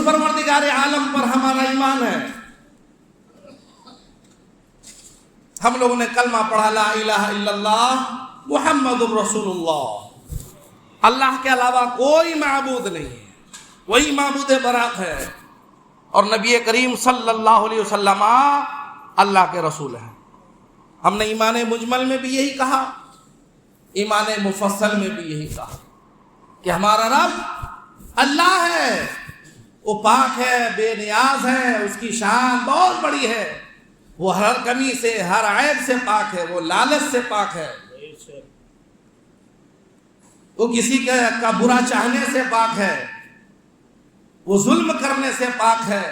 پروردگار عالم پر ہمارا ایمان ہے. ہم لوگوں نے کلمہ پڑھا لا الہ الا اللہ محمد الرسول اللہ. اللہ کے علاوہ کوئی معبود نہیں ہے, وہی معبود برحق ہے, اور نبی کریم صلی اللہ علیہ وسلم اللہ کے رسول ہیں. ہم نے ایمان مجمل میں بھی یہی کہا, ایمان مفصل میں بھی یہی کہا کہ ہمارا رب اللہ ہے, وہ پاک ہے, بے نیاز ہے, اس کی شان بہت بڑی ہے, وہ ہر کمی سے ہر عیب سے پاک ہے, وہ لالچ سے پاک ہے, وہ کسی کا برا چاہنے سے پاک ہے, وہ ظلم کرنے سے پاک ہے,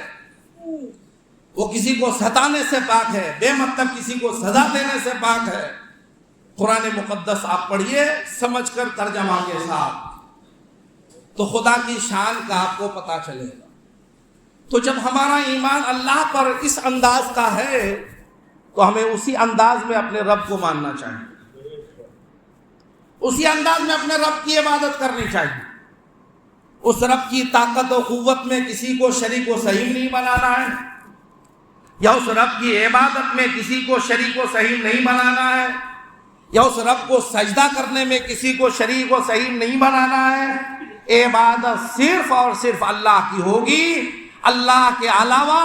وہ کسی کو ستانے سے پاک ہے, بے مطلب کسی کو سزا دینے سے پاک ہے. قرآن مقدس آپ پڑھیے سمجھ کر ترجمہ کے ساتھ, تو خدا کی شان کا آپ کو پتہ چلے گا. تو جب ہمارا ایمان اللہ پر اس انداز کا ہے تو ہمیں اسی انداز میں اپنے رب کو ماننا چاہیے, اسی انداز میں اپنے رب کی عبادت کرنی چاہیے. اس رب کی طاقت و قوت میں کسی کو شریک و سہیم نہیں بنانا ہے, یا اس رب کی عبادت میں کسی کو شریک و سہیم نہیں بنانا ہے, یا اس رب کو سجدہ کرنے میں کسی کو شریک و سہیم نہیں بنانا ہے. عبادت صرف اور صرف اللہ کی ہوگی. اللہ کے علاوہ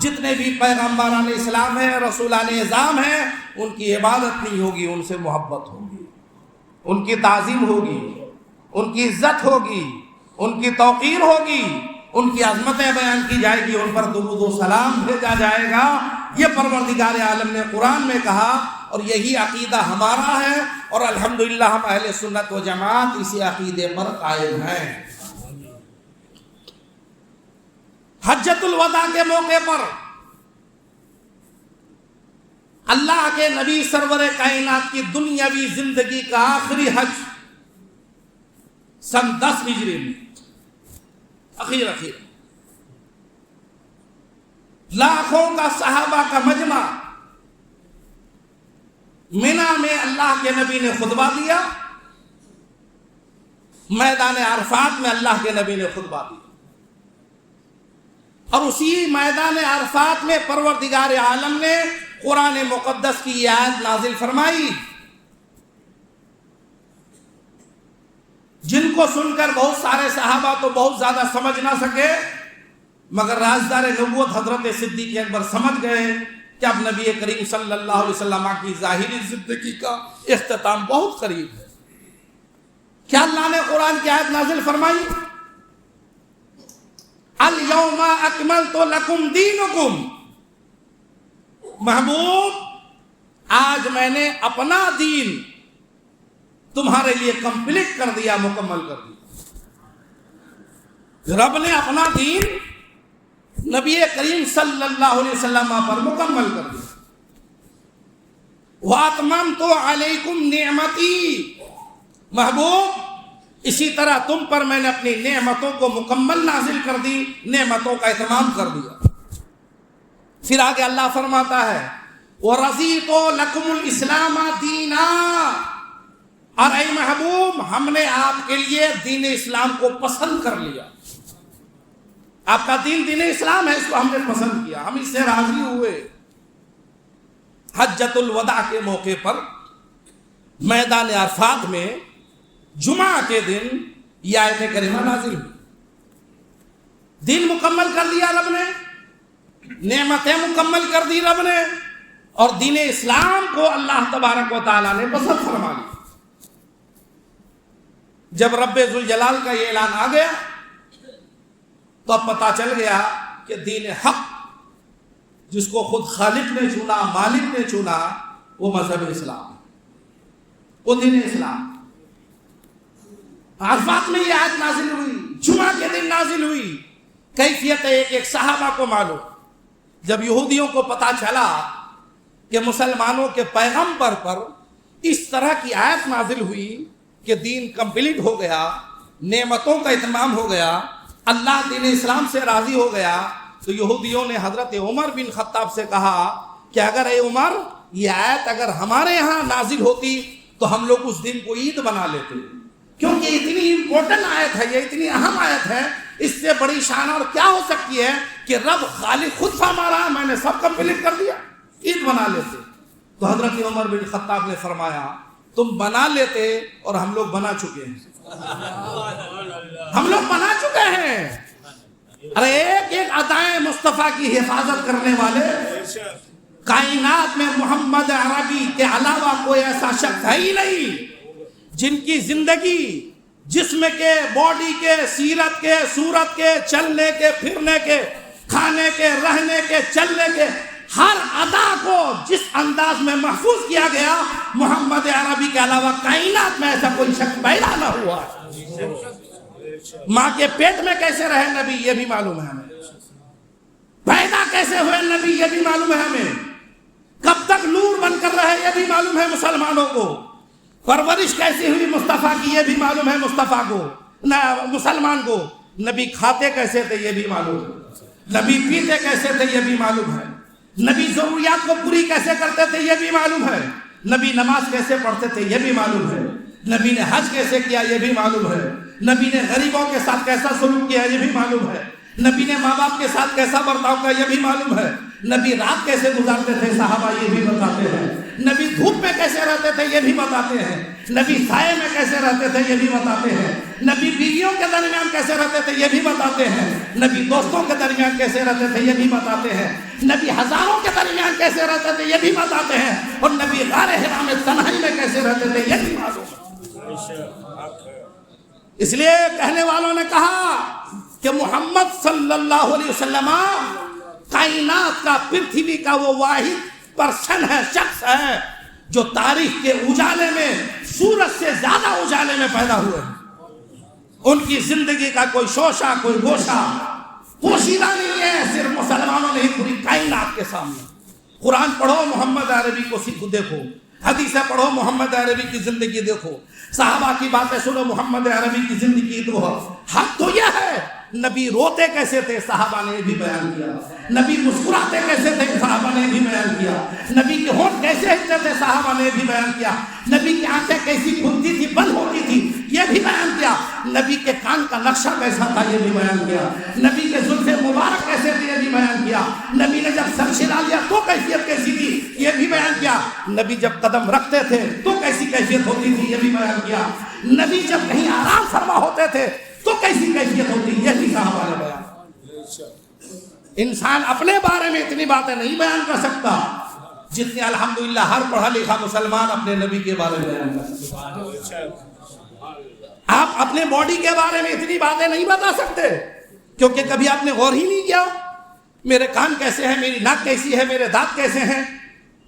جتنے بھی پیغمبران اسلام ہیں, رسولان اعظام ہیں, ان کی عبادت نہیں ہوگی, ان سے محبت ہوگی, ان کی تعظیم ہوگی, ان کی عزت ہوگی, ان کی توقیر ہوگی, ان کی عظمتیں بیان کی جائے گی, ان پر درود و سلام بھیجا جائے گا. یہ پروردگار عالم نے قرآن میں کہا, اور یہی عقیدہ ہمارا ہے, اور الحمدللہ ہم اہل سنت و جماعت اسی عقیدے پر قائم ہیں. حجۃ الوداع کے موقع پر اللہ کے نبی سرور کائنات کی دنیاوی زندگی کا آخری حج سن 10 ہجری میں اخیر لاکھوں کا صحابہ کا مجمع مینا میں اللہ کے نبی نے خطبہ دیا, میدان عرفات میں اللہ کے نبی نے خطبہ دیا, اور اسی میدان عرفات میں پروردگار عالم نے قرآن مقدس کی یہ آیت نازل فرمائی, جن کو سن کر بہت سارے صحابہ تو بہت زیادہ سمجھ نہ سکے, مگر رازدار نبوت حضرت صدیق اکبر سمجھ گئے کہ اب نبی کریم صلی اللہ علیہ وسلم کی ظاہری زندگی کا اختتام بہت قریب ہے. کیا اللہ نے قرآن کی آیت نازل فرمائی, الیوم اکملت لکم دینکم, محبوب آج میں نے اپنا دین تمہارے لیے کمپلیٹ کر دیا, مکمل کر دیا. رب نے اپنا دین نبی کریم صلی اللہ علیہ وسلم پر مکمل کر دیا. وَأَتْمَمْتُ عَلَيْكُمْ نِعْمَتِي, محبوب اسی طرح تم پر میں نے اپنی نعمتوں کو مکمل نازل کر دی, نعمتوں کا اتمام کر دیا. پھر آگے اللہ فرماتا ہے وَرَضِيتُ لَكُمُ الْإِسْلَامَ دِينًا, اور اے محبوب ہم نے آپ کے لیے دین اسلام کو پسند کر لیا. آپ کا دین اسلام ہے, اس کو ہم نے پسند کیا, ہم اس سے راضی ہوئے. حجۃ الوداع کے موقع پر میدان عرفات میں جمعہ کے دن یہ آیت کریمہ نازل ہوئی. دین مکمل کر دیا رب نے, نعمتیں مکمل کر دی رب نے, اور دین اسلام کو اللہ تبارک و تعالیٰ نے پسند فرما لیا. جب رب ذوالجلال کا یہ اعلان آ گیا تو اب پتہ چل گیا کہ دین حق جس کو خود خالق نے چنا, مالک نے چنا, وہ مذہب اسلام, وہ دین اسلام. عرفات میں یہ آیت نازل ہوئی, جمعہ کے دن نازل ہوئی. کیفیت ایک صحابہ کو معلوم, جب یہودیوں کو پتہ چلا کہ مسلمانوں کے پیغمبر پر اس طرح کی آیت نازل ہوئی کہ دین کمپلیٹ ہو گیا, نعمتوں کا اتمام ہو گیا, اللہ دین اسلام سے راضی ہو گیا, تو یہودیوں نے حضرت عمر بن خطاب سے کہا کہ اگر اے عمر یہ آیت اگر ہمارے ہاں نازل ہوتی تو ہم لوگ اس دن کو عید بنا لیتے, کیونکہ اتنی امپورٹنٹ آیت ہے، یہ اتنی اہم آیت ہے، اس سے بڑی شان اور کیا ہو سکتی ہے کہ رب خالق خود فرما رہا ہے میں نے سب کمپلیٹ کر دیا، عید بنا لیتے۔ تو حضرت عمر بن خطاب نے فرمایا تم بنا لیتے اور ہم لوگ بنا چکے ہیں، ہم لوگ بنا چکے ہیں۔ ارے ایک ایک عطائے مصطفیٰ کی حفاظت کرنے والے کائنات میں محمد عربی کے علاوہ کوئی ایسا شخص ہے ہی نہیں جن کی زندگی، جسم کے، باڈی کے، سیرت کے، صورت کے، چلنے کے، پھرنے کے، کھانے کے، رہنے کے، چلنے کے ہر ادا کو جس انداز میں محفوظ کیا گیا، محمد عربی کے علاوہ کائنات میں ایسا کوئی شخص پیدا نہ ہوا۔ ماں کے پیٹ میں کیسے رہے نبی یہ بھی معلوم ہے ہمیں، پیدا کیسے ہوئے نبی یہ بھی معلوم ہے ہمیں، کب تک نور بن کر رہے یہ بھی معلوم ہے مسلمانوں کو، پرورش کیسی ہوئی مصطفیٰ کی یہ بھی معلوم ہے مصطفیٰ کو، مسلمان کو، نبی کھاتے کیسے تھے یہ بھی معلوم ہے، نبی پیتے کیسے تھے یہ بھی معلوم ہے، نبی ضروریات کو پوری کیسے کرتے تھے یہ بھی معلوم ہے، نبی نماز کیسے پڑھتے تھے یہ بھی معلوم ہے، نبی نے حج کیسے کیا یہ بھی معلوم ہے، نبی نے غریبوں کے ساتھ کیسا سلوک کیا یہ بھی معلوم ہے، نبی نے ماں باپ کے ساتھ کیسا برتاؤ کیا یہ بھی معلوم ہے، نبی رات کیسے گزارتے تھے صحابہ یہ بھی بتاتے ہیں، نبی دھوپ میں کیسے رہتے تھے یہ بھی بتاتے ہیں، نبی سائے میں کیسے رہتے تھے یہ بھی بتاتے ہیں، نبی بیویوں کے درمیان کیسے رہتے تھے یہ بھی بتاتے ہیں، نبی دوستوں کے درمیان کیسے رہتے تھے یہ بھی بتاتے ہیں، نبی ہزاروں کے درمیان کیسے رہتے تھے یہ بھی بتاتے ہیں، اور نبی غار حرا میں تنہائی میں کیسے رہتے تھے یہ بھی معلوم ہے۔ اس لیے کہنے والوں نے کہا کہ محمد صلی اللہ علیہ وسلم کائنات کا، پرتھوی کا وہ واحد پرسن ہے، شخص ہے جو تاریخ کے اجالے میں سورج سے زیادہ اجالے میں پیدا ہوئے ہیں۔ ان کی زندگی کا کوئی شوشہ، کوئی گوشہ پوشیدہ نہیں ہے، صرف مسلمانوں نے ہی پوری کائنات کے سامنے۔ قرآن پڑھو، محمد عربی کو دیکھو، حدیثیں پڑھو، محمد عربی کی زندگی دیکھو، صحابہ کی باتیں سنو، محمد عربی کی زندگی دیکھو۔ حق تو یہ ہے نبی روتے کیسے تھے صحابہ نے بھی بیان کیا، نبی مسکراتے کیسے تھے صحابہ نے بھی بیان کیا، نبی کے ہونٹ کیسے ہلتے تھے صحابہ نے بھی بیان کیا، نبی کی آنکھیں کیسی کھلتی تھی بند ہوتی تھی یہ بھی بیان کیا، نبی کے کان کا نقشہ کیسا تھا یہ بھی بیان کیا، نبی کے زلف مبارک کیسے تھے یہ بھی بیان کیا، نبی نے جب سر چھلا لیا تو کیفیت کیسی تھی یہ بھی بیان کیا، نبی جب قدم رکھتے تھے تو کیسی کیفیت ہوتی تھی یہ بھی بیان کیا، نبی جب کہیں آرام فرما ہوتے تھے تو کیسی کیفیت ہوتی یہ بھی صحابہ نے بیان۔ انسان اپنے بارے میں اتنی باتیں نہیں بیان کر سکتا جتنی الحمدللہ ہر پڑھا لکھا مسلمان اپنے نبی کے بارے میں بیان کر سکتا۔ آپ اپنے باڈی کے بارے میں اتنی باتیں نہیں بتا سکتے کیونکہ کبھی آپ نے غور ہی نہیں کیا، میرے کان کیسے ہیں، میری ناک کیسی ہے، میرے دانت کیسے ہیں،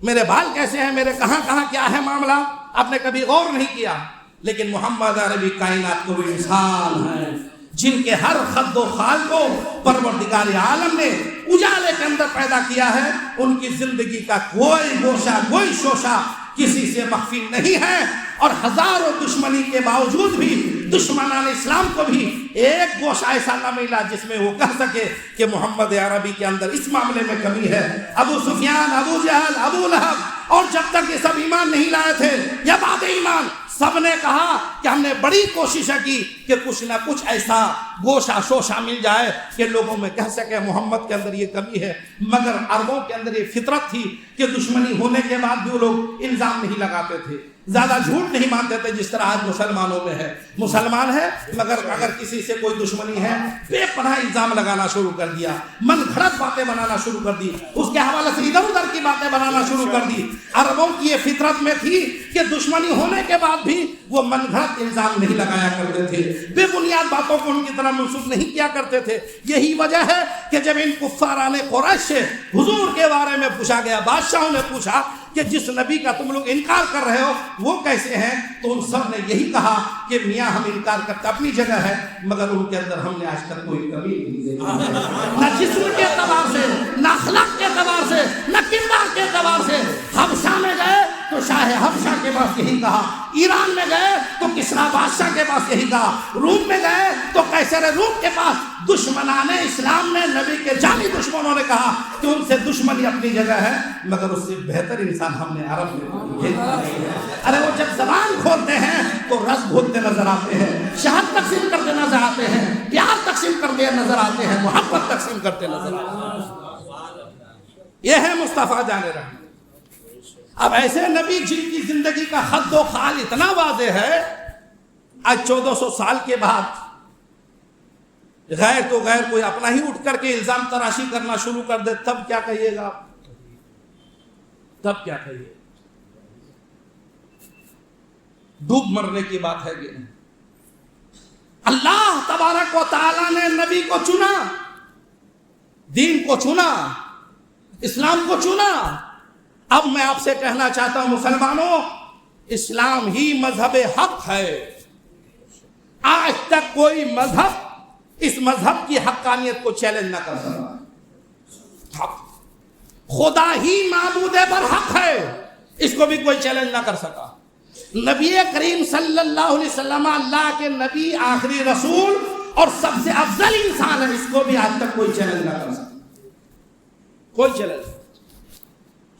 میرے بال کیسے ہیں، میرے کہاں کہاں کیا ہے معاملہ، آپ نے کبھی غور نہیں کیا۔ لیکن محمد عربی کائنات کو بھی مثال ہے جن کے ہر خد و خال کو پروردگار عالم نے اجالے کے اندر پیدا کیا ہے، ان کی زندگی کا کوئی گوشہ، کوئی شوشہ کسی سے مخفی نہیں ہے، اور ہزاروں دشمنی کے باوجود بھی دشمنان اسلام کو بھی ایک گوشہ ایسا نہ ملا جس میں وہ کہہ سکے کہ محمد عربی کے اندر اس معاملے میں کمی ہے۔ ابو سفیان، ابو جہل، ابو لہب، اور جب تک یہ سب ایمان نہیں لائے تھے یا بعد ایمان، سب نے کہا کہ ہم نے بڑی کوشش کی کہ کچھ نہ کچھ ایسا گوشہ شوشہ مل جائے کہ لوگوں میں کہہ سکے محمد کے اندر یہ کمی ہے، مگر عربوں کے اندر یہ فطرت تھی کہ دشمنی ہونے کے بعد بھی وہ لوگ الزام نہیں لگاتے تھے، زیادہ جھوٹ نہیں مانتے تھے جس طرح آج مسلمانوں میں ہے۔ مسلمان ہے مگر اگر کسی سے کوئی دشمنی ہے بے پناہ الزام لگانا شروع کر دیا، من گھڑت باتیں بنانا شروع کر دی، اس کے حوالے سے ادھر ادھر کی باتیں بنانا شروع کر دی۔ عربوں کی یہ فطرت میں تھی کہ دشمنی ہونے کے بعد بھی وہ من گھڑت الزام نہیں لگایا کرتے تھے، بے بنیاد باتوں کو ان کی طرح منسوخ نہیں کیا کرتے تھے۔ یہی وجہ ہے کہ جب ان کفاران قریش سے حضور کے بارے میں پوچھا گیا، بادشاہوں نے پوچھا کہ جس نبی کا تم لوگ انکار کر رہے ہو وہ کیسے ہیں، تو ان سب نے یہی کہا کہ میاں ہم انکار کرتے اپنی جگہ ہے مگر ان کے اندر ہم نے آج تک کوئی کمی نہیں دیکھی، نہ جسم کے اعتبار سے، نہ اخلاق کے اعتبار سے، نہ کردار کے اعتبار سے۔ حبشہ میں گئے تو شاہ حبشہ کے پاس یہی کہا، ایران میں گئے تو کسریٰ بادشاہ کے پاس یہی کہا، روم میں گئے تو قیصر روم کے پاس دشمنان اسلام نے، نبی کے جانی دشمنوں نے کہا کہ ان سے دشمنی اپنی جگہ ہے مگر اس سے بہتر انسان ہم نے عرب میں ارے وہ جب زبان کھولتے ہیں تو رس بھولتے نظر آتے ہیں، شہد تقسیم کرتے نظر آتے ہیں، پیار تقسیم کرتے نظر آتے ہیں، محبت تقسیم کرتے نظر آتے ہیں۔ یہ ہے مصطفیٰ جان رحمت۔ اب ایسے نبی جن کی زندگی کا خط و خال اتنا واضح ہے، آج 1400 سال کے بعد غیر تو غیر کوئی اپنا ہی اٹھ کر کے الزام تراشی کرنا شروع کر دے، تب کیا کہیے گا؟ تب کیا کہیے؟ ڈوب مرنے کی بات ہے کہ اللہ تبارک و تعالی نے نبی کو چنا، دین کو چنا، اسلام کو چنا۔ اب میں آپ سے کہنا چاہتا ہوں مسلمانوں، اسلام ہی مذہب حق ہے۔ آج تک کوئی مذہب اس مذہب کی حقانیت کو چیلنج نہ کر سکا۔ خدا ہی معبود برحق ہے، اس کو بھی کوئی چیلنج نہ کر سکا۔ نبی کریم صلی اللہ علیہ وسلم اللہ کے نبی، آخری رسول اور سب سے افضل انسان ہے، اس کو بھی آج تک کوئی چیلنج نہ کر سکا، کوئی چیلنج۔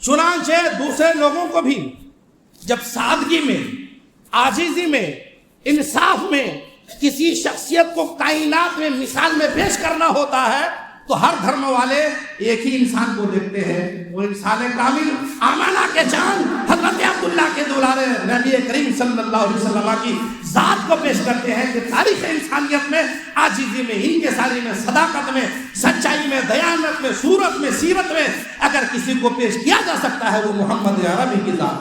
چنانچہ دوسرے لوگوں کو بھی جب سادگی میں، عاجزی میں، انصاف میں کسی شخصیت کو کائنات میں مثال میں پیش کرنا ہوتا ہے تو ہر دھرم والے ایک ہی انسان کو دیکھتے ہیں، وہ انسان کامل، آمنہ کے چاند حضرت عبداللہ کے دولارے نبی کریم صلی اللہ علیہ وسلم کی ذات کو پیش کرتے ہیں کہ تاریخ انسانیت میں، عاجزی میں، انکساری میں، صداقت میں، سچائی میں، دیانت میں، صورت میں، سیرت میں اگر کسی کو پیش کیا جا سکتا ہے وہ محمد عربی کی ذات،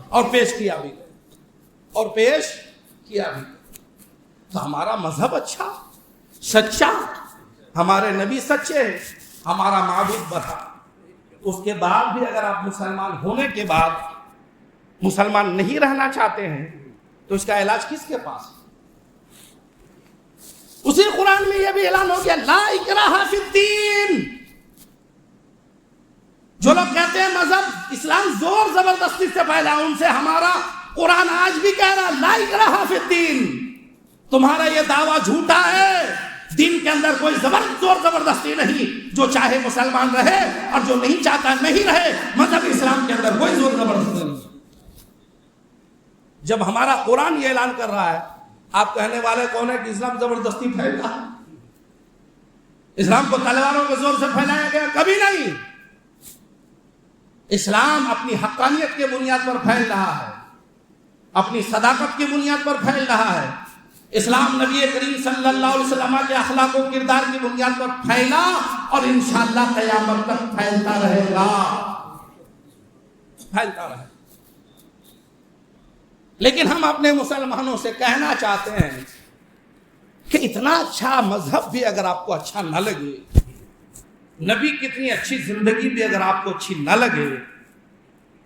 اور پیش کیا بھی، اور پیش کیا بھی۔ تو ہمارا مذہب اچھا، سچا، ہمارے نبی سچے، ہمارا معبود بڑھا، اس کے بعد بھی اگر آپ مسلمان ہونے کے بعد مسلمان نہیں رہنا چاہتے ہیں تو اس کا علاج کس کے پاس؟ اسی قرآن میں یہ بھی اعلان ہو گیا، لا اکراہ فی الدین۔ جو لوگ کہتے ہیں مذہب اسلام زور زبردستی سے پھیلا، ان سے ہمارا قرآن آج بھی کہہ رہا لا اکراہ فی الدین، تمہارا یہ دعویٰ جھوٹا ہے، دین کے اندر کوئی زور زبردستی نہیں، جو چاہے مسلمان رہے اور جو نہیں چاہتا نہیں رہے، مذہب اسلام کے اندر کوئی زور زبردستی نہیں۔ جب ہمارا قرآن یہ اعلان کر رہا ہے، آپ کہنے والے کون ہے کہ اسلام زبردستی پھیلا؟ اسلام کو تلواروں کے زور سے پھیلایا گیا؟ کبھی نہیں۔ اسلام اپنی حقانیت کے بنیاد پر پھیل رہا ہے، اپنی صداقت کی بنیاد پر پھیل رہا ہے۔ اسلام نبی کریم صلی اللہ علیہ وسلم کے اخلاق و کردار کی بنیاد پر پھیلا اور انشاءاللہ قیامت تک پھیلتا رہے گا، پھیلتا رہے گا۔ لیکن ہم اپنے مسلمانوں سے کہنا چاہتے ہیں کہ اتنا اچھا مذہب بھی اگر آپ کو اچھا نہ لگے، نبی کتنی اچھی زندگی بھی اگر آپ کو اچھی نہ لگے،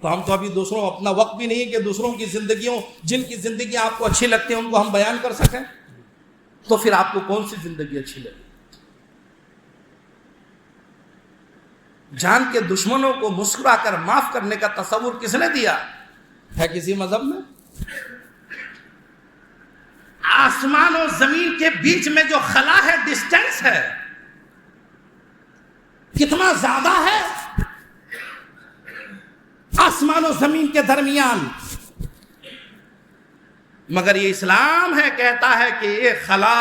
تو ہم تو ابھی دوسروں اپنا وقت بھی نہیں کہ دوسروں کی زندگیوں، جن کی زندگیاں آپ کو اچھی لگتی ہیں ان کو ہم بیان کر سکیں، تو پھر آپ کو کون سی زندگی اچھی لگے؟ جان کے دشمنوں کو مسکرا کر معاف کرنے کا تصور کس نے دیا ہے کسی مذہب میں؟ آسمان و زمین کے بیچ میں جو خلا ہے، ڈسٹینس ہے، کتنا زیادہ ہے؟ آسمان و زمین کے درمیان، مگر یہ اسلام ہے کہتا ہے کہ یہ خلا،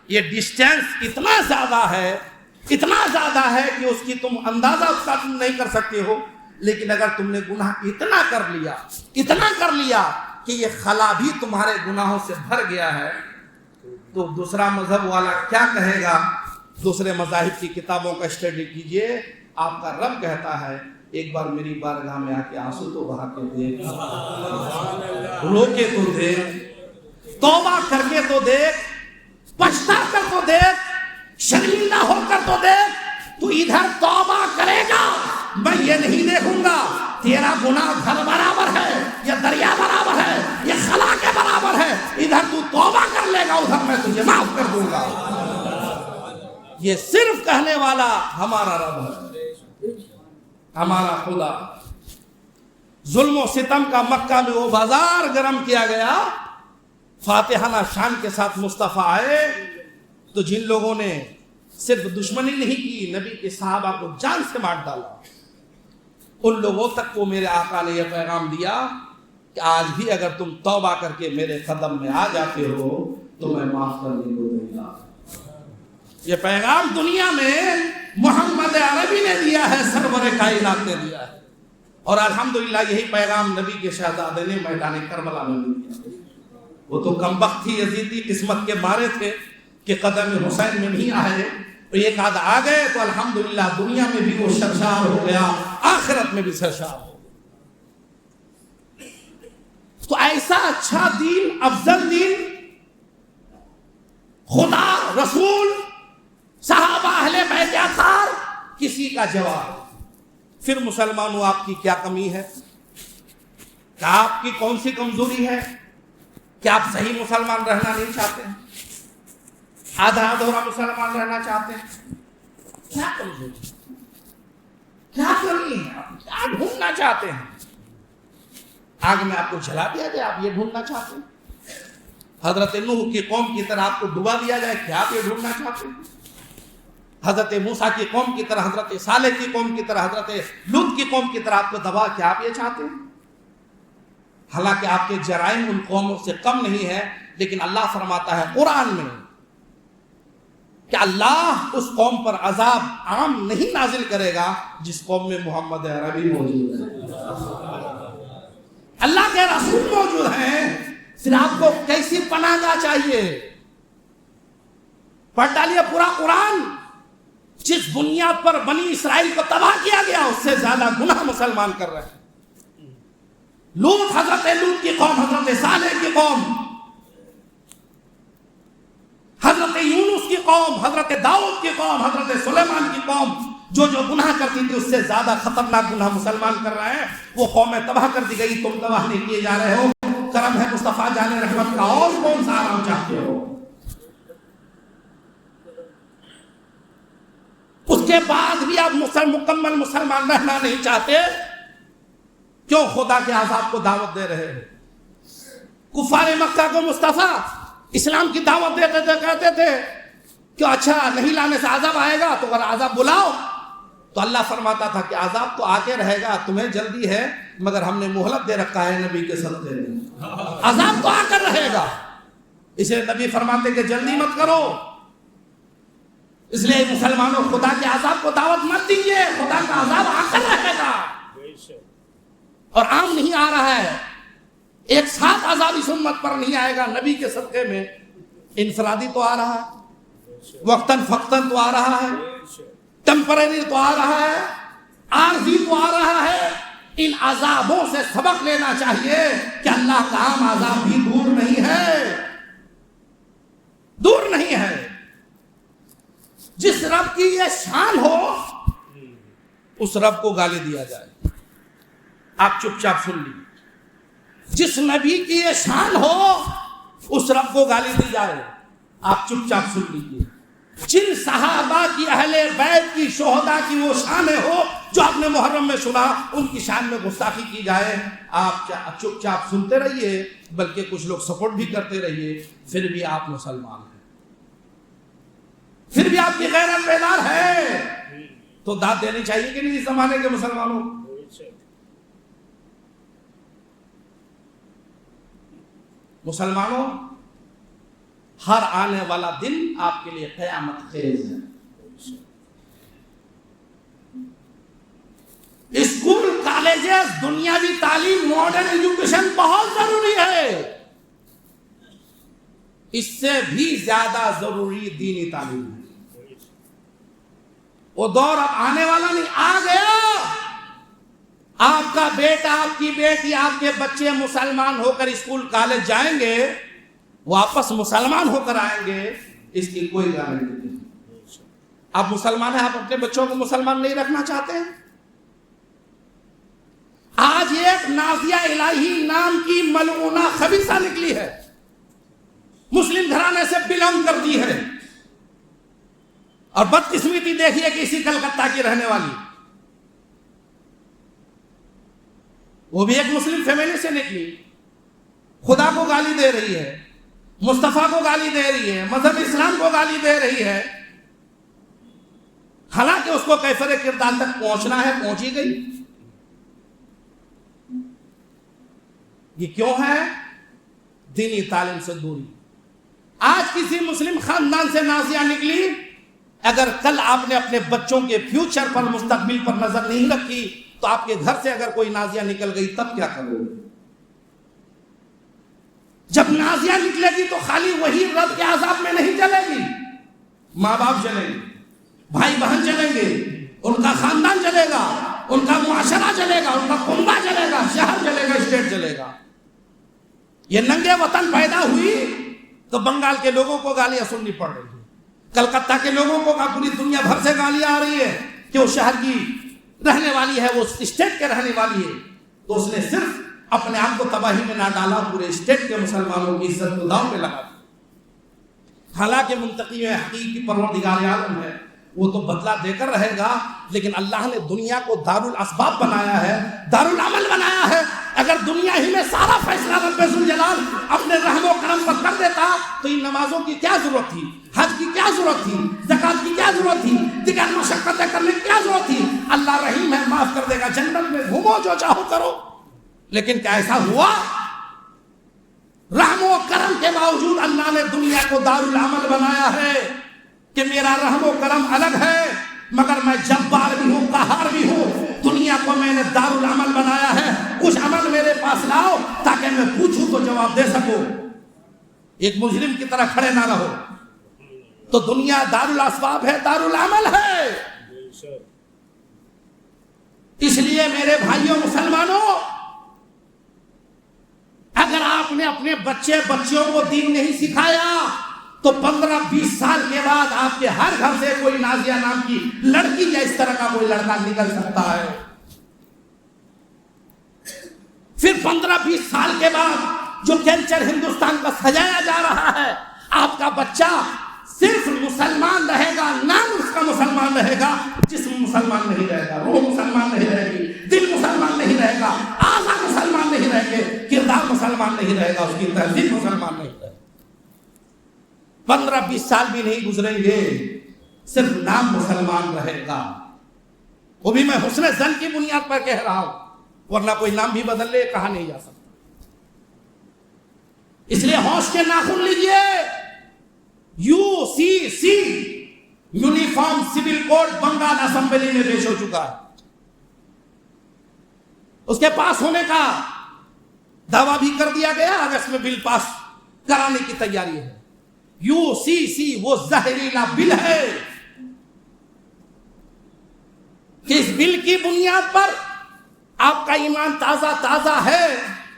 یہ ڈسٹینس اتنا زیادہ ہے، اتنا زیادہ ہے کہ اس کی تم اندازہ اس کا تم نہیں کر سکتے ہو۔ لیکن اگر تم نے گناہ اتنا کر لیا، اتنا کر لیا کہ یہ خلا بھی تمہارے گناہوں سے بھر گیا ہے، تو دوسرا مذہب والا کیا کہے گا؟ دوسرے مذاہب کی کتابوں کا اسٹڈی کیجئے، آپ کا رب کہتا ہے ایک بار میری بارگاہ میں آ کے آنسو تو بہا کے دیکھ، رو کے تو دیکھ، توبہ کر کے تو دیکھ، پچھتا کر تو دیکھ، شرمندہ ہو کر تو دیکھ۔ تو ادھر توبہ کرے گا، میں یہ نہیں دیکھوں گا تیرا گناہ گھر برابر ہے یا دریا برابر ہے یا خلا کے برابر ہے، ادھر تو توبہ کر لے گا، ادھر میں تجھے معاف کر دوں گا۔ یہ صرف کہنے والا ہمارا رب ہے، ہمارا خدا۔ ظلم و ستم کا مکہ میں وہ بازار گرم کیا گیا، فاتحانہ شان کے ساتھ مصطفیٰ آئے تو جن لوگوں نے صرف دشمنی نہیں کی، نبی کے صحابہ کو جان سے مار ڈالا، ان لوگوں تک کو میرے آقا نے یہ پیغام دیا کہ آج بھی اگر تم توبہ کر کے میرے قدم میں آ جاتے ہو تو میں معاف کرنے کو تیار۔ یہ پیغام دنیا میں محمد عربی نے دیا ہے، سرور کائنات نے دیا ہے، اور الحمدللہ یہی پیغام نبی کے شہزادے نے میدان کربلا میں دیا۔ وہ تو کم بخت تھی، یزیدی قسمت کے مارے تھے کہ قدم حسین میں نہیں آئے، تو ایک آدھ آ گئے تو الحمدللہ دنیا میں بھی وہ سرشار ہو گیا، آخرت میں بھی سرشار ہو۔ تو ایسا اچھا دین، افضل دین، خدا، رسول، صحابہ، اہل بیت اطہار، کسی کا جواب۔ پھر مسلمانوں آپ کی کیا کمی ہے؟ کیا آپ کی کون سی کمزوری ہے؟ کیا آپ صحیح مسلمان رہنا نہیں چاہتے ہیں؟ آدھا ادھورا مسلمان رہنا چاہتے ہیں؟ کیا کمزوری، کیا کمی ہے؟ آپ کیا ڈھونڈنا چاہتے ہیں؟ آگ میں آپ کو جلا دیا جائے، آپ یہ ڈھونڈنا چاہتے ہیں؟ حضرت نوح کی قوم کی طرح آپ کو ڈبا دیا جائے، کیا آپ یہ ڈھونڈنا چاہتے ہیں؟ حضرت موسیٰ کی قوم کی طرح، حضرت صالح کی قوم کی طرح، حضرت لوط کی قوم کی طرح آپ کو دبا، کیا آپ یہ چاہتے ہیں؟ حالانکہ آپ کے جرائم ان قوموں سے کم نہیں ہے، لیکن اللہ فرماتا ہے قرآن میں کہ اللہ اس قوم پر عذاب عام نہیں نازل کرے گا جس قوم میں محمد عربی موجود ہے، اللہ کے رسول موجود ہیں۔ پھر آپ کو کیسی پناہ گاہ چاہیے؟ پڑھ ڈالیے پورا قرآن۔ جس بنیاد پر بنی اسرائیل کو تباہ کیا گیا اس سے زیادہ گناہ مسلمان کر رہے ہیں۔ لوط، حضرت لوط کی قوم، حضرت صالح کی قوم، حضرت یونس کی قوم، حضرت داؤد کی قوم، حضرت سلیمان کی قوم، جو گناہ کرتی تھی اس سے زیادہ خطرناک گناہ مسلمان کر رہے ہیں۔ وہ قومیں تباہ کر دی گئی، تم تباہ نہیں کیے جا رہے ہو۔ کرم ہے مصطفیٰ جان رحمت کا، اور کون سا آرام چاہتے ہو؟ اس کے بعد بھی آپ مکمل مسلمان رہنا نہیں چاہتے، کیوں خدا کے عذاب کو دعوت دے رہے ہو؟ کفار مکہ کو مصطفیٰ اسلام کی دعوت دیتے تھے، کہتے تھے کہ اچھا نہیں لانے سے عذاب آئے گا تو اگر عذاب بلاؤ، تو اللہ فرماتا تھا کہ عذاب تو آگے رہے گا، تمہیں جلدی ہے مگر ہم نے مہلت دے رکھا ہے نبی کے صدقے میں، عذاب تو آ کر رہے گا۔ اسے نبی فرماتے کہ جلدی مت کرو، اس لیے مسلمانوں خدا کے عذاب کو دعوت مت دیجیے، خدا کا عذاب آ کر رہے گا اور عام نہیں آ رہا ہے، ایک ساتھ عذاب اس امت پر نہیں آئے گا، نبی کے صدقے میں انفرادی تو آ رہا ہے، وقتاً فقتاً تو آ رہا ہے، ٹیمپرری تو آ رہا ہے، عارضی تو آ رہا ہے۔ ان عذابوں سے سبق لینا چاہیے کہ اللہ کا عام عذاب بھی دور نہیں ہے، دور نہیں ہے۔ جس رب کی یہ شان ہو اس رب کو گالی دیا جائے، آپ چپ چاپ سن لیجیے۔ جس نبی کی یہ شان ہو اس رب کو گالی دی جائے، آپ چپ چاپ سن لیجیے۔ جن صحابہ کی، اہل بیت کی، شہداء کی وہ شانیں ہو جو آپ نے محرم میں سنا، ان کی شان میں گستاخی کی جائے، آپ چپ چاپ سنتے رہیے، بلکہ کچھ لوگ سپورٹ بھی کرتے رہیے، پھر بھی آپ مسلمان ہیں، پھر بھی آپ کی غیرت بیدار ہے، تو داد دینی چاہیے کہ نہیں اس زمانے کے مسلمانوں؟ مسلمانوں، ہر آنے والا دن آپ کے لیے قیامت خیز ہے۔ اسکول، کالجز، دنیاوی تعلیم، ماڈرن ایجوکیشن بہت ضروری ہے، اس سے بھی زیادہ ضروری دینی تعلیم ہے۔ وہ دور اب آنے والا نہیں، آ گیا۔ آپ کا بیٹا، آپ کی بیٹی، آپ کے بچے مسلمان ہو کر اسکول کالج جائیں گے، واپس مسلمان ہو کر آئیں گے، اس کی کوئی گارنٹی نہیں۔ آپ مسلمان ہیں، آپ اپنے بچوں کو مسلمان نہیں رکھنا چاہتے ہیں؟ آج ایک نازیہ الہی نام کی ملعونہ خبیثہ نکلی ہے، مسلم گھرانے سے بلانگ کرتی ہے، اور بدقسمتی دیکھیے کہ اسی کلکتہ کی رہنے والی، وہ بھی ایک مسلم فیملی سے نکلی، خدا کو گالی دے رہی ہے، مصطفیٰ کو گالی دے رہی ہے، مذہب اسلام کو گالی دے رہی ہے، حالانکہ اس کو کیفر کردار تک پہنچنا ہے، پہنچی گئی۔ یہ کیوں ہے؟ دینی تعلیم سے دوری. آج کسی مسلم خاندان سے نازیہ نکلی، اگر کل آپ نے اپنے بچوں کے فیوچر پر، مستقبل پر نظر نہیں رکھی تو آپ کے گھر سے اگر کوئی نازیہ نکل گئی تب کیا کرو گے؟ جب نازیہ نکلے گی تو خالی وہی رب کے عذاب میں نہیں جلے گی، ماں باپ جلیں گے، بھائی بہن جلیں گے، ان کا خاندان جلے گا، ان کا معاشرہ جلے گا، ان کا کنبہ جلے گا، شہر جلے گا، اسٹیٹ جلے گا. یہ ننگے وطن پیدا ہوئی تو بنگال کے لوگوں کو گالیاں سننی پڑ رہی ہیں، کلکتہ کے لوگوں کو پوری دنیا بھر سے گالیاں آ رہی ہے کہ وہ شہر کی رہنے والی ہے، وہ اسٹیٹ کے رہنے والی ہے. تو اس نے صرف اپنے آپ کو تباہی میں نہ ڈالا، پورے اسٹیٹ کے مسلمانوں کی عزت کو داؤ پہ لگا دی. حالانکہ منتقی حقیقی پروردگار عالم ہے، وہ تو بدلہ دے کر رہے گا، لیکن اللہ نے دنیا کو دارالاسباب بنایا ہے، دارالعمل بنایا ہے. اگر دنیا ہی میں سارا فیصلہ رب ذوالجلال اپنے رحم و کرم پر کر دیتا تو ان نمازوں کی کیا ضرورت تھی، حج کی کیا ضرورت تھی، زکات کی کیا ضرورت تھی، دیگر مشقتیں کرنے کی کیا ضرورت تھی؟ اللہ رحیم ہے، معاف کر دے گا، جنت میں گھومو، جو چاہو کرو. لیکن کیا ایسا ہوا؟ رحم و کرم کے باوجود اللہ نے دنیا کو دارالعمل بنایا ہے کہ میرا رحم و کرم الگ ہے مگر میں جبار بھی ہوں، قہار بھی ہوں. دنیا کو میں نے دارالعمل بنایا ہے، کچھ عمل میرے پاس لاؤ تاکہ میں پوچھوں تو جواب دے سکوں، ایک مجرم کی طرح کھڑے نہ رہو. تو دنیا دارالاسباب ہے، دارالعمل ہے. اس لیے میرے بھائیوں مسلمانوں، اگر آپ نے اپنے بچیوں کو دین نہیں سکھایا تو 15-20 سال کے بعد آپ کے ہر گھر سے کوئی نازیہ نام کی لڑکی یا اس طرح کا کوئی لڑکا نکل سکتا ہے. پھر 15-20 سال کے بعد جو کلچر ہندوستان کا سجایا جا رہا ہے، آپ کا بچہ صرف مسلمان رہے گا، نام اس کا مسلمان رہے گا، جسم مسلمان نہیں رہے گا، روح مسلمان نہیں رہے گی، دل مسلمان نہیں رہے گا، اعضاء مسلمان نہیں رہیں گے، کردار مسلمان نہیں رہے گا، اس کی تہذیب مسلمان نہیں رہے گا. 15-20 سال بھی نہیں گزریں گے، صرف نام مسلمان رہے گا. وہ بھی میں حسن ظن کی بنیاد پر کہہ رہا ہوں، ورنہ کوئی نام بھی بدل لے، کہا نہیں جا سکتا. اس لیے ہوش کے ناخن لیجئے. UCC uniform civil code Bengal assembly میں پیش ہو چکا ہے، اس کے پاس ہونے کا دعویٰ بھی کر دیا گیا، اگست میں بل پاس کرانے کی تیاری ہے. UCC وہ زہریلا بل ہے کہ اس بل کی بنیاد پر آپ کا ایمان تازہ ہے،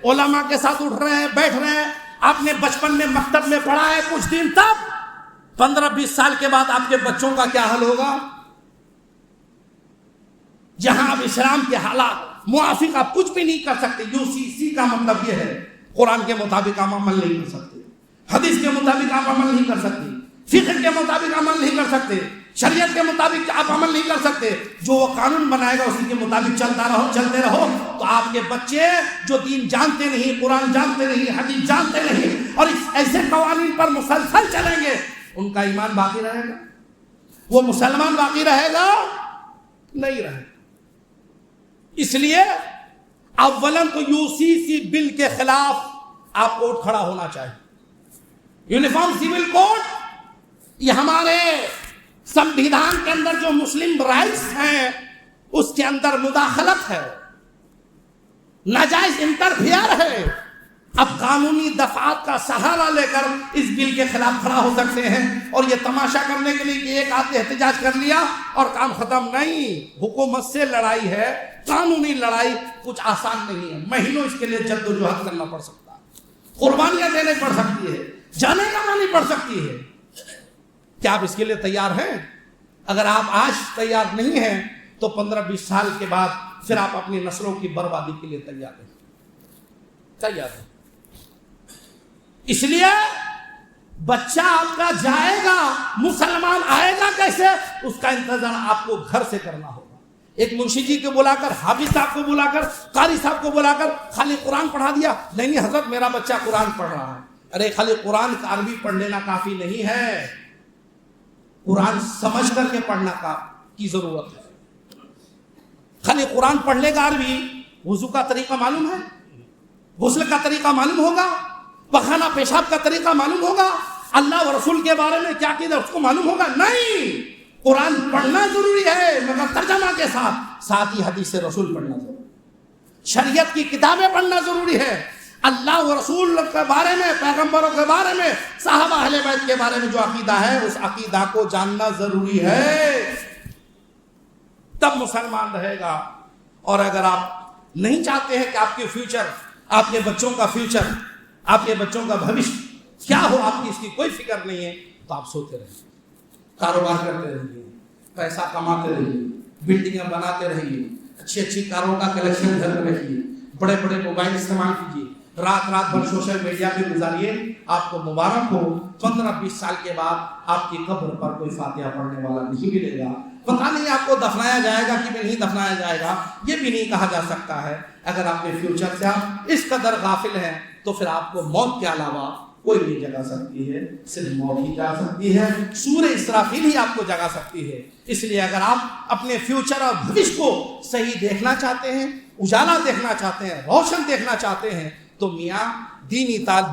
علماء کے ساتھ اٹھ رہے ہیں، بیٹھ رہے ہیں، آپ نے بچپن میں مکتب میں پڑھا ہے کچھ دن، تب 15-20 سال کے بعد آپ کے بچوں کا کیا حل ہوگا؟ جہاں آپ اسلام کے حالات موافق آپ کچھ بھی نہیں کر سکتے. UCC کا مطلب یہ ہے قرآن کے مطابق آپ عمل نہیں کر سکتے، حدیث کے مطابق آپ عمل نہیں کر سکتے، فقہ کے مطابق عمل نہیں کر سکتے، شریعت کے مطابق آپ عمل نہیں کر سکتے. جو وہ قانون بنائے گا اسی کے مطابق چلتے رہو تو آپ کے بچے جو دین جانتے نہیں، قرآن جانتے نہیں، حدیث جانتے نہیں اور ایسے قوانین پر مسلسل چلیں گے، ان کا ایمان باقی رہے گا؟ وہ مسلمان باقی رہے گا؟ نہیں رہے گا. اس لیے اولاً تو UCC بل کے خلاف آپ کو کھڑا ہونا چاہیے. یونیفارم سول کوڈ یہ ہمارے سمویدھان کے اندر جو مسلم رائٹس ہیں اس کے اندر مداخلت ہے، ناجائز انٹرفیئر ہے. اب قانونی دفعات کا سہارا لے کر اس بل کے خلاف کھڑا ہو سکتے ہیں اور یہ تماشا کرنے کے لیے کہ ایک آدمی احتجاج کر لیا اور کام ختم. نہیں، حکومت سے لڑائی ہے، قانونی لڑائی کچھ آسان نہیں ہے، مہینوں اس کے لیے جدوجہد کرنا پڑ سکتا ہے، قربانیاں دینے پڑ سکتی ہے، جانے کمانی پڑ سکتی ہے. کیا آپ اس کے لیے تیار ہیں؟ اگر آپ آج تیار نہیں ہیں تو 15-20 سال کے بعد پھر آپ اپنی نسلوں کی بربادی کے لیے تیار ہیں. اس لیے بچہ آپ کا جائے گا، مسلمان آئے گا کیسے، اس کا انتظام آپ کو گھر سے کرنا ہوگا. ایک منشی جی کو بلا کر، حافظ صاحب کو بلا کر، قاری صاحب کو بلا کر خالی قرآن پڑھا دیا، نہیں حضرت میرا بچہ قرآن پڑھ رہا ہے. ارے خالی قرآن کا عربی پڑھ لینا کافی نہیں ہے، قرآن سمجھ کر کے پڑھنا کی ضرورت ہے. خالی قرآن پڑھ لے گا عربی، وضو کا طریقہ معلوم ہے؟ غسل کا طریقہ معلوم ہوگا, پخانہ پیشاب کا طریقہ معلوم ہوگا, اللہ و رسول کے بارے میں کیا قیدہ اس کو معلوم ہوگا؟ نہیں. قرآن پڑھنا ضروری ہے مگر ترجمہ کے ساتھ ہی حدیث رسول پڑھنا ضروری ہے, شریعت کی کتابیں پڑھنا ضروری ہے. اللہ و رسول کے بارے میں, پیغمبروں کے بارے میں, صحابہ اہل بیت کے بارے میں جو عقیدہ ہے اس عقیدہ کو جاننا ضروری ہے, تب مسلمان رہے گا. اور اگر آپ نہیں چاہتے ہیں کہ آپ کے فیوچر, آپ کے بچوں کا فیوچر, آپ کے بچوں کا بھوش کیا ہو, آپ کی اس کی کوئی فکر نہیں ہے, تو آپ سوتے رہیے, کاروبار کرتے رہیے, پیسہ کماتے رہیے, بلڈنگیں بناتے رہیے, اچھی اچھی کاروں کا کلیکشن گھر میں رکھیے, بڑے بڑے موبائل استعمال کیجیے, رات بھر سوشل میڈیا پہ گزاریے. آپ کو مبارک ہو, 15-20 سال کے بعد آپ کی قبر پر کوئی فاتحہ پڑھنے والا نہیں ملے گا. پتہ نہیں آپ کو دفنایا جائے گا کہ نہیں دفنایا جائے گا, یہ بھی نہیں کہا جا سکتا ہے. اگر آپ کے فیوچر سے آپ اس قدر غافل ہیں تو پھر آپ کو موت کے علاوہ کوئی نہیں جگا سکتی ہے, صرف موت ہی جگا سکتی ہے. سورہ اسرافیل ہی آپ کو جگا سکتی ہے. اس لیے اگر آپ اپنے فیوچر اور بھوش کو صحیح دیکھنا چاہتے ہیں, اجالا دیکھنا چاہتے ہیں, روشن دیکھنا چاہتے ہیں, تو میاں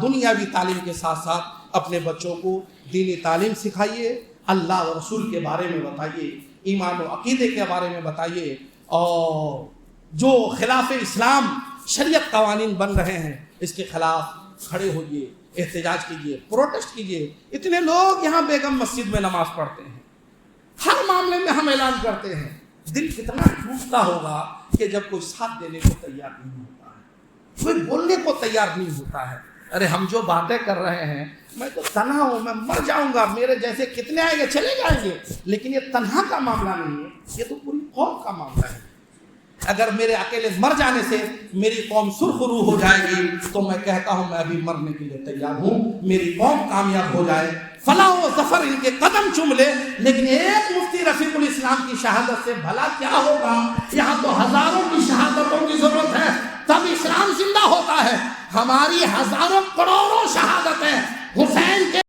دنیاوی تعلیم کے ساتھ ساتھ اپنے بچوں کو دینی تعلیم سکھائیے, اللہ و رسول کے بارے میں بتائیے, ایمان و عقیدے کے بارے میں بتائیے, اور جو خلاف اسلام شریعت قوانین بن رہے ہیں اس کے خلاف کھڑے ہوئیے, احتجاج کیجیے, پروٹیسٹ کیجیے. اتنے لوگ یہاں بیگم مسجد میں نماز پڑھتے ہیں, ہر معاملے میں ہم اعلان کرتے ہیں. دل کتنا ٹوٹتا ہوگا کہ جب کوئی ساتھ دینے کو تیار نہیں ہوتا ہے, کوئی بولنے کو تیار نہیں ہوتا ہے. ارے ہم جو باتیں کر رہے ہیں, میں تو تنہا ہوں, میں مر جاؤں گا, میرے جیسے کتنے آئیں گے, چلے جائیں گے, لیکن یہ تنہا کا معاملہ نہیں ہے, یہ تو پوری قوم کا معاملہ ہے. اگر میرے اکیلے مر جانے سے میری قوم سرخ روح ہو جائے گی تو میں کہتا ہوں میں ابھی مرنے کے لیے تیار ہوں, میری قوم کامیاب ہو جائے, فلاح و ظفر ان کے قدم چوم لے. لیکن ایک مفتی رفیق الاسلام کی شہادت سے بھلا کیا ہوگا؟ یہاں تو ہزاروں کی شہادتوں کی ضرورت ہے تب اسلام زندہ ہوتا ہے. ہماری ہزاروں کروڑوں شہادتیں حسین کے